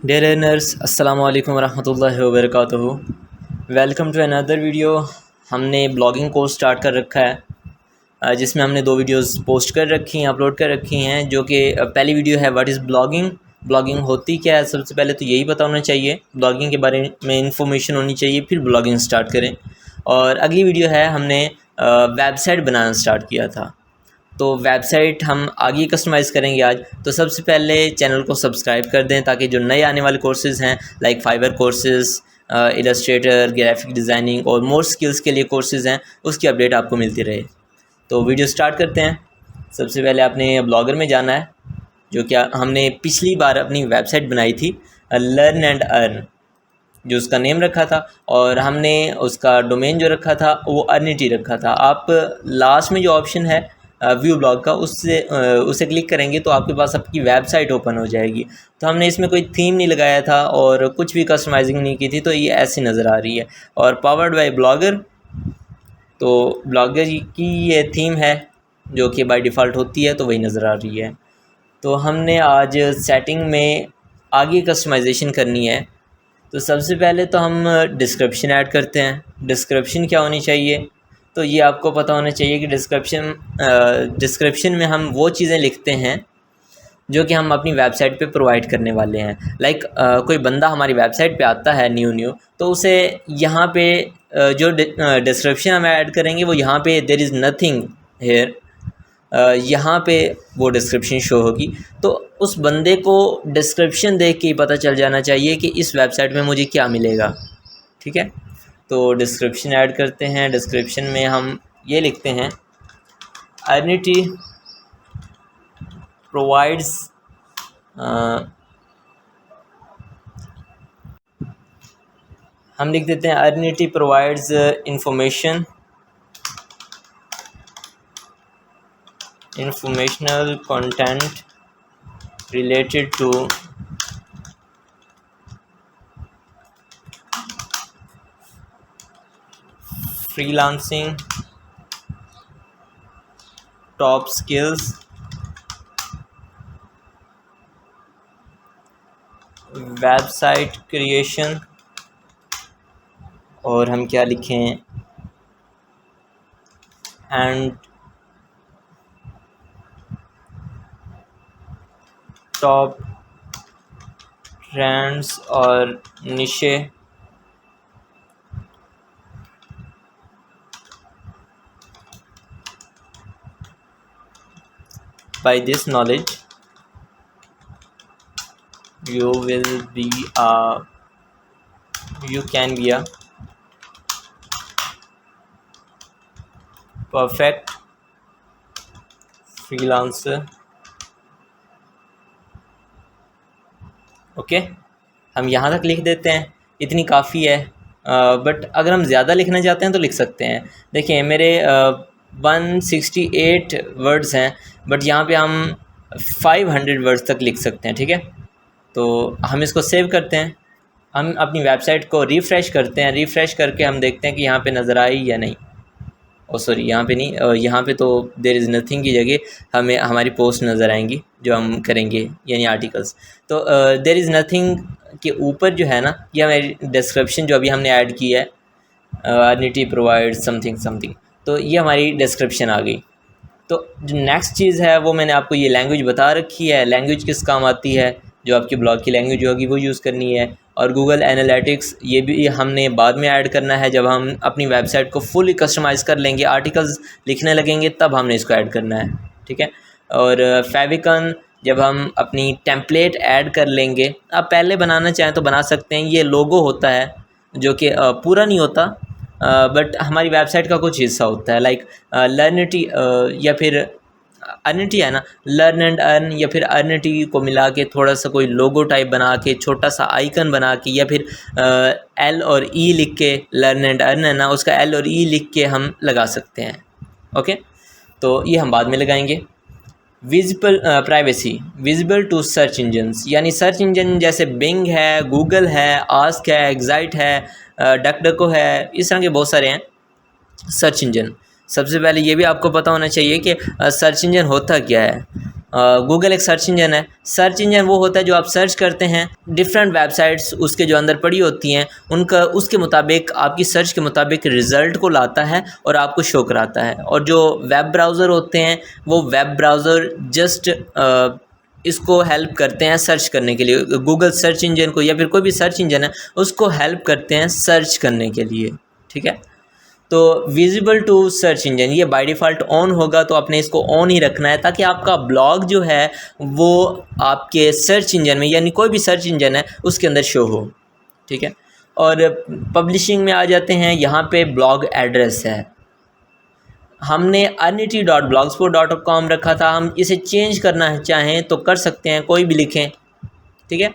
Dear learners, अस्सलामु अलैकुम वरहमतुल्लाहि वबरकातुहू। Welcome to another video. हमने ब्लॉगिंग कोर्स स्टार्ट कर रखा है जिसमें हमने 2 वीडियोस पोस्ट कर रखी हैं, अपलोड कर रखी हैं। जो कि पहली वीडियो है व्हाट इज़ ब्लॉगिंग, ब्लॉगिंग होती क्या है। सबसे पहले तो यही पता होना चाहिए, ब्लॉगिंग के बारे में इंफॉर्मेशन होनी चाहिए, फिर ब्लॉगिंग स्टार्ट करें। और अगली वीडियो है हमने वेबसाइट बनाना स्टार्ट किया था, तो वेबसाइट हम आगे कस्टमाइज़ करेंगे आज। तो सबसे पहले चैनल को सब्सक्राइब कर दें ताकि जो नए आने वाले कोर्सेज़ हैं like fibre courses, Illustrator, graphic designing और मोर स्किल्स के लिए कोर्सेज़ हैं, उसकी अपडेट आपको मिलती रहे। तो वीडियो स्टार्ट करते हैं। सबसे पहले आपने ब्लॉगर में जाना है, जो कि हमने पिछली बार अपनी वेबसाइट बनाई थी लर्न एंड अर्न, जो उसका नेम रखा था, और हमने उसका डोमेन जो रखा था वो अर्निटी रखा था। आप लास्ट में जो ऑप्शन है व्यू ब्लॉग का, उसे क्लिक करेंगे तो आपके पास आपकी वेबसाइट ओपन हो जाएगी। तो हमने इसमें कोई थीम नहीं लगाया था और कुछ भी कस्टमाइजिंग नहीं की थी, तो ये ऐसी नज़र आ रही है। और पावर्ड बाय ब्लॉगर, तो ब्लॉगर की ये थीम है जो कि बाय डिफ़ॉल्ट होती है, तो वही नज़र आ रही है। तो हमने आज सेटिंग में आगे कस्टमाइजेशन करनी है। तो सबसे पहले तो हम डिस्क्रिप्शन ऐड करते हैं। डिस्क्रिप्शन क्या होनी चाहिए, तो ये आपको पता होना चाहिए कि डिस्क्रिप्शन में हम वो चीज़ें लिखते हैं जो कि हम अपनी वेबसाइट पे प्रोवाइड करने वाले हैं। लाइक कोई बंदा हमारी वेबसाइट पे आता है न्यू, तो उसे यहाँ पे जो डिस्क्रिप्शन हम ऐड करेंगे वो यहाँ पे देयर इज़ नथिंग हेयर, यहाँ पे वो डिस्क्रिप्शन शो होगी। तो उस बंदे को डिस्क्रिप्शन देख के ही पता चल जाना चाहिए कि इस वेबसाइट में मुझे क्या मिलेगा। ठीक है, तो डिस्क्रिप्शन ऐड करते हैं। डिस्क्रिप्शन में हम ये लिखते हैं अर्निटी प्रोवाइड्स हम लिख देते हैं Earnity provides informational content related to freelancing, top skills, website creation, और हम क्या लिखें, एंड टॉप ट्रेंड्स और niche by this knowledge you can be a perfect freelancer। Okay, हम यहाँ तक लिख देते हैं, इतनी काफ़ी है। बट अगर हम ज़्यादा लिखना चाहते हैं तो लिख सकते हैं। देखिए मेरे 168 वर्ड्स हैं, बट यहाँ पे हम 500 वर्ड्स तक लिख सकते हैं। ठीक है, तो हम इसको सेव करते हैं। हम अपनी वेबसाइट को रिफ़्रेश करते हैं। रिफ़्रेश करके हम देखते हैं कि यहाँ पे नज़र आई या नहीं। सॉरी, यहाँ पे नहीं, यहाँ पे तो देयर इज़ नथिंग की जगह हमें हमारी पोस्ट नज़र आएंगी जो हम करेंगे, यानी आर्टिकल्स। तो देयर इज़ नथिंग के ऊपर जो है ना, ये हमारी डिस्क्रिप्शन जो अभी हमने ऐड की है, अर्निटी प्रोवाइड समथिंग समथिंग, तो ये हमारी डिस्क्रिप्शन आ गई। तो जो नेक्स्ट चीज़ है वो मैंने आपको ये लैंग्वेज बता रखी है। लैंग्वेज किस काम आती है, जो आपकी ब्लॉग की लैंग्वेज होगी वो यूज़ करनी है। और गूगल एनालिटिक्स ये भी हमने बाद में ऐड करना है, जब हम अपनी वेबसाइट को फुली कस्टमाइज़ कर लेंगे, आर्टिकल्स लिखने लगेंगे, तब हमने इसको ऐड करना है। ठीक है, और फेविकन जब हम अपनी टेम्पलेट ऐड कर लेंगे, आप पहले बनाना चाहें तो बना सकते हैं। ये लोगो होता है जो कि पूरा नहीं होता, बट हमारी वेबसाइट का कुछ हिस्सा होता है। लाइक लर्निटी या फिर अर्निटी है ना, लर्न एंड अर्न या फिर अर्निटी को मिला के थोड़ा सा कोई लोगो टाइप बना के, छोटा सा आइकन बना के, या फिर एल और ई लिख के, लर्न एंड अर्न है ना, उसका एल और ई लिख के हम लगा सकते हैं। ओके, तो ये हम बाद में लगाएंगे। Visible privacy visible to search engines, यानी सर्च इंजन जैसे बिंग है, गूगल है, आस्क है, एग्जाइट है, डकडको है, इस तरह के बहुत सारे हैं सर्च इंजन। सबसे पहले ये भी आपको पता होना चाहिए कि सर्च इंजन होता क्या है। गूगल एक सर्च इंजन है। सर्च इंजन वो होता है जो आप सर्च करते हैं, डिफरेंट वेबसाइट्स उसके जो अंदर पड़ी होती हैं उनका उसके मुताबिक आपकी सर्च के मुताबिक रिज़ल्ट को लाता है और आपको शो कराता है। और जो वेब ब्राउज़र होते हैं वो वेब ब्राउज़र जस्ट इसको हेल्प करते हैं सर्च करने के लिए। गूगल सर्च इंजन को या फिर कोई भी सर्च इंजन है उसको हेल्प करते हैं सर्च करने के लिए, ठीक है। तो विजिबल टू सर्च इंजन ये बाय डिफ़ॉल्ट ऑन होगा, तो आपने इसको ऑन ही रखना है ताकि आपका ब्लॉग जो है वो आपके सर्च इंजन में, यानी कोई भी सर्च इंजन है उसके अंदर शो हो, ठीक है। और पब्लिशिंग में आ जाते हैं। यहाँ पे ब्लॉग एड्रेस है, हमने arnity.blogspot.com रखा था, हम इसे चेंज करना चाहें तो कर सकते हैं, कोई भी लिखें, ठीक है।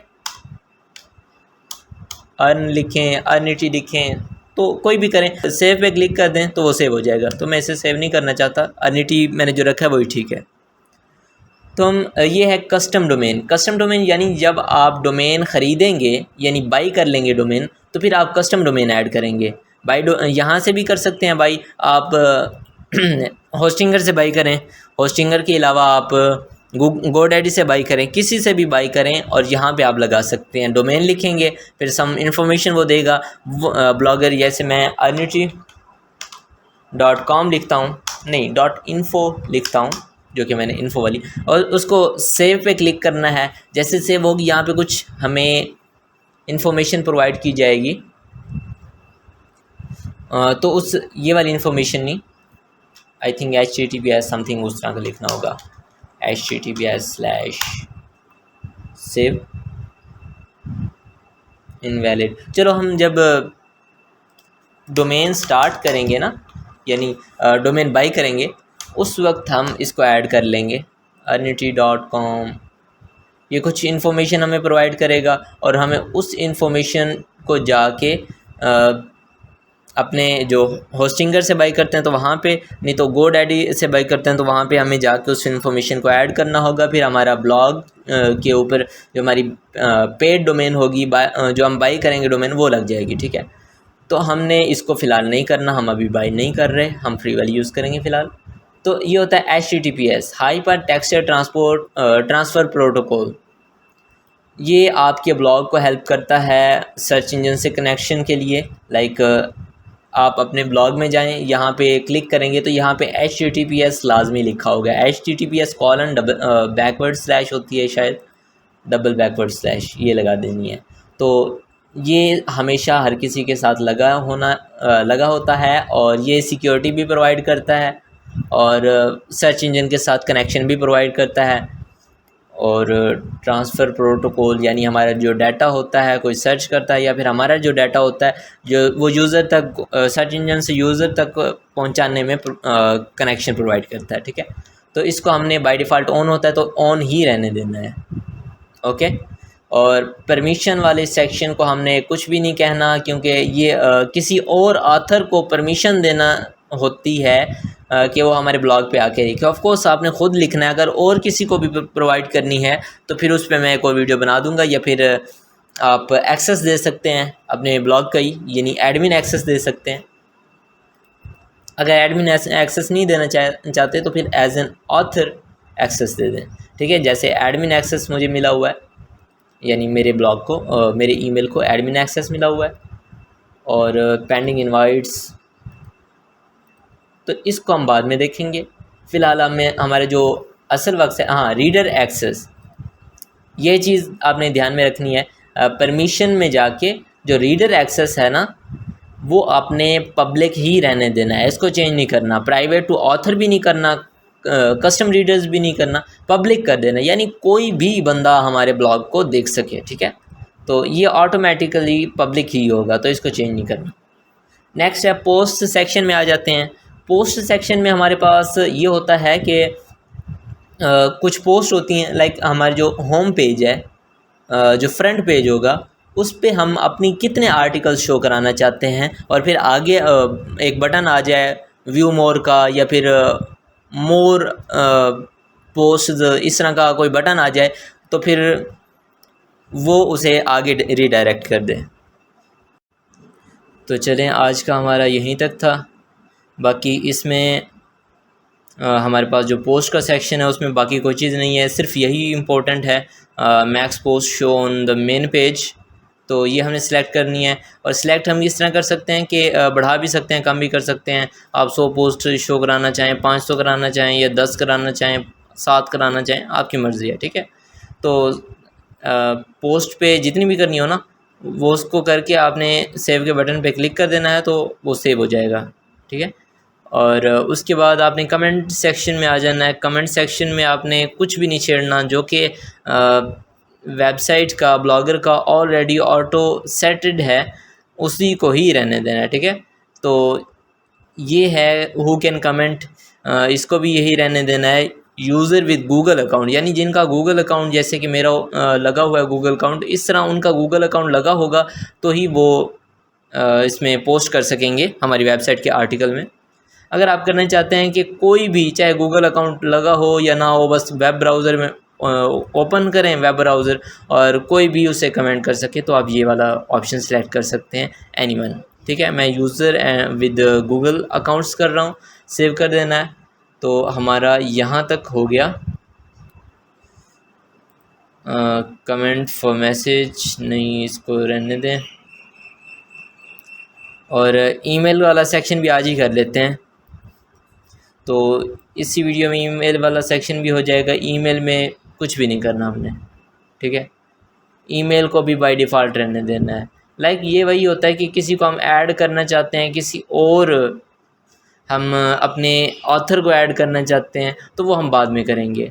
अर्न लिखें, arnity लिखें, तो कोई भी करें, सेव पे क्लिक कर दें तो वो सेव हो जाएगा। तो मैं इसे सेव नहीं करना चाहता, arnity मैंने जो रखा है वही ठीक है। तो हम ये है कस्टम डोमेन। कस्टम डोमेन यानी जब आप डोमेन ख़रीदेंगे यानी बाई कर लेंगे डोमेन, तो फिर आप कस्टम डोमेन ऐड करेंगे। बाई यहाँ से भी कर सकते हैं बाई, आप होस्टिंगर से बाई करें, होस्टिंगर के अलावा आप गोडैडी से बाई करें, किसी से भी बाई करें और यहाँ पे आप लगा सकते हैं। डोमेन लिखेंगे, फिर सम इन्फॉर्मेशन वो देगा, ब्लॉगर, जैसे मैं arnity.com लिखता हूँ, नहीं .info लिखता हूँ, जो कि मैंने इन्फो वाली, और उसको सेव पे क्लिक करना है। जैसे सेव होगी यहाँ पे कुछ हमें इन्फॉर्मेशन प्रोवाइड की जाएगी, तो उस ये वाली इन्फॉर्मेशन नहीं, आई थिंक HTTPS समथिंग उस तरह का लिखना होगा, HTTPS/save इनवैलिड। चलो हम जब डोमेन स्टार्ट करेंगे ना, यानी डोमेन बाई करेंगे, उस वक्त हम इसको ऐड कर लेंगे। arnity.com ये कुछ इन्फॉर्मेशन हमें प्रोवाइड करेगा और हमें उस इन्फॉर्मेशन को जाके अपने जो होस्टिंगर से बाई करते हैं तो वहाँ पे, नहीं तो गोडैडी से बाई करते हैं तो वहाँ पे हमें जाके उस इन्फॉर्मेशन को ऐड करना होगा। फिर हमारा ब्लॉग के ऊपर जो हमारी पेड डोमेन होगी, जो हम बाई करेंगे डोमेन, वो लग जाएगी, ठीक है। तो हमने इसको फ़िलहाल नहीं करना, हम अभी बाई नहीं कर रहे, हम फ्री वाली यूज़ करेंगे फ़िलहाल। तो ये होता है HTTPS, hyper text transfer protocol. ये आपके ब्लॉग को हेल्प करता है सर्च इंजन से कनेक्शन के लिए। लाइक आप अपने ब्लॉग में जाएं, यहाँ पे क्लिक करेंगे तो यहाँ पे HTTPS लाजमी लिखा होगा। HTTPS:// होती है शायद, // ये लगा देनी है। तो ये हमेशा हर किसी के साथ लगा होता है और ये सिक्योरिटी भी प्रोवाइड करता है और सर्च इंजन के साथ कनेक्शन भी प्रोवाइड करता है। और ट्रांसफ़र प्रोटोकॉल यानी हमारा जो डाटा होता है, कोई सर्च करता है या फिर हमारा जो डाटा होता है जो वो यूज़र तक, सर्च इंजन से यूज़र तक पहुंचाने में कनेक्शन प्रोवाइड करता है, ठीक है। तो इसको हमने बाय डिफ़ॉल्ट ऑन होता है तो ऑन ही रहने देना है, ओके। और परमिशन वाले सेक्शन को हमने कुछ भी नहीं कहना, क्योंकि ये किसी और ऑथर को परमिशन देना होती है कि वो हमारे ब्लॉग पे आके लिखे। ऑफ कोर्स आपने ख़ुद लिखना है, अगर और किसी को भी प्रोवाइड करनी है तो फिर उस पर मैं कोई वीडियो बना दूंगा, या फिर आप एक्सेस दे सकते हैं अपने ब्लॉग का ही, यानी एडमिन एक्सेस दे सकते हैं। अगर एडमिन एक्सेस नहीं देना चाहते तो फिर एज एन ऑथर एक्सेस दे दें, ठीक है। जैसे एडमिन एक्सेस मुझे मिला हुआ है, यानी मेरे ब्लॉग को, मेरे ईमेल को एडमिन एक्सेस मिला हुआ है, और पेंडिंग इनवाइट्स, तो इसको हम बाद में देखेंगे। फ़िलहाल हमारे जो असल वक्त है, हाँ, रीडर एक्सेस, ये चीज़ आपने ध्यान में रखनी है। परमिशन में जाके जो रीडर एक्सेस है ना, वो आपने पब्लिक ही रहने देना है, इसको चेंज नहीं करना। प्राइवेट टू ऑथर भी नहीं करना, कस्टम रीडर्स भी नहीं करना, पब्लिक कर देना, यानी कोई भी बंदा हमारे ब्लॉग को देख सके, ठीक है। तो ये ऑटोमेटिकली पब्लिक ही होगा, तो इसको चेंज नहीं करना। नेक्स्ट है पोस्ट सेक्शन में आ जाते हैं। पोस्ट सेक्शन में हमारे पास ये होता है कि कुछ पोस्ट होती हैं, लाइक हमारे जो होम पेज है, जो फ्रंट पेज होगा, उस पे हम अपनी कितने आर्टिकल्स शो कराना चाहते हैं, और फिर आगे एक बटन आ जाए व्यू मोर का, या फिर मोर पोस्ट, इस तरह का कोई बटन आ जाए, तो फिर वो उसे आगे रीडायरेक्ट कर दे। तो चलें, आज का हमारा यहीं तक था। बाकी इसमें हमारे पास जो पोस्ट का सेक्शन है उसमें बाकी कोई चीज़ नहीं है, सिर्फ यही इम्पोर्टेंट है, max post show on the main page. तो ये हमने सेलेक्ट करनी है, और सिलेक्ट हम इस तरह कर सकते हैं कि बढ़ा भी सकते हैं, कम भी कर सकते हैं। आप 100 पोस्ट शो कराना चाहें, 500 कराना चाहें, या 10 कराना चाहें, 7 कराना चाहें, आपकी मर्ज़ी है, ठीक है। तो पोस्ट पे जितनी भी करनी हो ना, वो उसको करके आपने सेव के बटन पे क्लिक कर देना है, तो वो सेव हो जाएगा, ठीक है। और उसके बाद आपने कमेंट सेक्शन में आ जाना है। कमेंट सेक्शन में आपने कुछ भी नहीं छेड़ना, जो कि वेबसाइट का, ब्लॉगर का ऑलरेडी ऑटो सेटेड है, उसी को ही रहने देना है, ठीक है। तो ये है हु कैन कमेंट, इसको भी यही रहने देना है। यूज़र विद गूगल अकाउंट, यानी जिनका गूगल अकाउंट, जैसे कि मेरा लगा हुआ है गूगल अकाउंट, इस तरह उनका गूगल अकाउंट लगा होगा तो ही वो इसमें पोस्ट कर सकेंगे हमारी वेबसाइट के आर्टिकल में। अगर आप करना चाहते हैं कि कोई भी, चाहे गूगल अकाउंट लगा हो या ना हो, बस वेब ब्राउज़र में ओपन करें वेब ब्राउज़र और कोई भी उसे कमेंट कर सके, तो आप ये वाला ऑप्शन सेलेक्ट कर सकते हैं, एनीवन, ठीक है। मैं यूज़र विद गूगल अकाउंट्स कर रहा हूँ, सेव कर देना है। तो हमारा यहाँ तक हो गया। कमेंट फॉर मैसेज नहीं, इसको रहने दें, और ईमेल वाला सेक्शन भी आज ही कर लेते हैं। तो इसी वीडियो में ईमेल वाला सेक्शन भी हो जाएगा। ईमेल में कुछ भी नहीं करना हमने, ठीक है। ईमेल को भी बाय डिफ़ॉल्ट रहने देना है। ये वही होता है कि किसी को हम ऐड करना चाहते हैं, किसी और हम अपने ऑथर को ऐड करना चाहते हैं, तो वो हम बाद में करेंगे।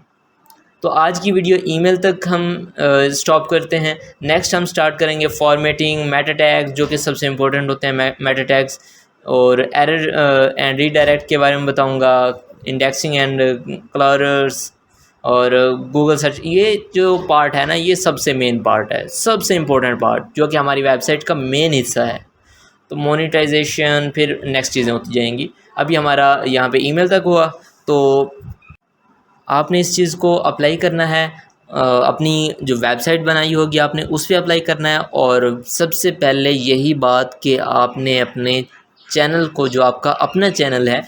तो आज की वीडियो ईमेल तक हम स्टॉप करते हैं। नेक्स्ट हम स्टार्ट करेंगे फॉर्मेटिंग, मेटा टैग्स, जो कि सबसे इम्पोर्टेंट होते हैं मेटा टैग्स, और एरर एंड रीडायरेक्ट के बारे में बताऊंगा, इंडेक्सिंग एंड क्लर्स, और गूगल सर्च। ये जो पार्ट है ना, ये सबसे मेन पार्ट है, सबसे इम्पोर्टेंट पार्ट, जो कि हमारी वेबसाइट का मेन हिस्सा है। तो मोनेटाइजेशन फिर नेक्स्ट चीज़ें होती जाएंगी। अभी हमारा यहाँ पे ईमेल तक हुआ, तो आपने इस चीज़ को अप्लाई करना है, अपनी जो वेबसाइट बनाई होगी आपने उस पर अप्लाई करना है। और सबसे पहले यही बात कि आपने अपने चैनल को, जो आपका अपना चैनल है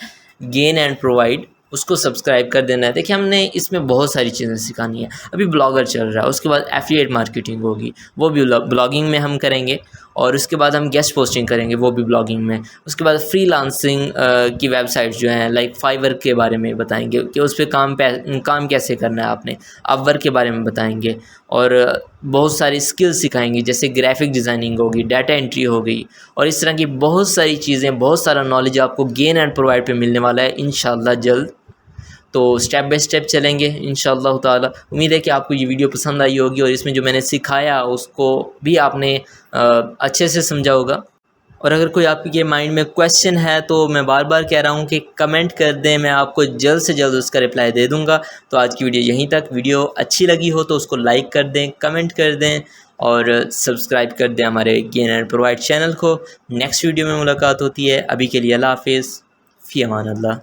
गेन एंड प्रोवाइड, उसको सब्सक्राइब कर देना है। देखिए, हमने इसमें बहुत सारी चीज़ें सिखानी है। अभी ब्लॉगर चल रहा है, उसके बाद एफिलिएट मार्केटिंग होगी, वो भी ब्लॉगिंग में हम करेंगे, और उसके बाद हम गेस्ट पोस्टिंग करेंगे, वो भी ब्लॉगिंग में। उसके बाद फ्रीलांसिंग की वेबसाइट जो हैं, लाइक फाइवर के बारे में बताएंगे कि उस पर काम कैसे करना है आपने, अपवर्क के बारे में बताएंगे, और बहुत सारी स्किल्स सिखाएंगे, जैसे ग्राफिक डिज़ाइनिंग होगी, डाटा एंट्री हो गई, और इस तरह की बहुत सारी चीज़ें, बहुत सारा नॉलेज आपको गेन एंड प्रोवाइड पे मिलने वाला है इंशाल्लाह जल्द। तो स्टेप बाय स्टेप चलेंगे इंशाअल्लाह ताला। उम्मीद है कि आपको ये वीडियो पसंद आई होगी, और इसमें जो मैंने सिखाया उसको भी आपने अच्छे से समझा होगा। और अगर कोई आपके माइंड में क्वेश्चन है, तो मैं बार बार कह रहा हूँ कि कमेंट कर दें, मैं आपको जल्द से जल्द उसका रिप्लाई दे दूँगा। तो आज की वीडियो यहीं तक। वीडियो अच्छी लगी हो तो उसको लाइक कर दें, कमेंट कर दें, और सब्सक्राइब कर दें हमारे गेन एंड प्रोवाइड चैनल को। नेक्स्ट वीडियो में मुलाकात होती है। अभी के लिए अल्लाह हाफिज़, फ़ी अमान अल्लाह।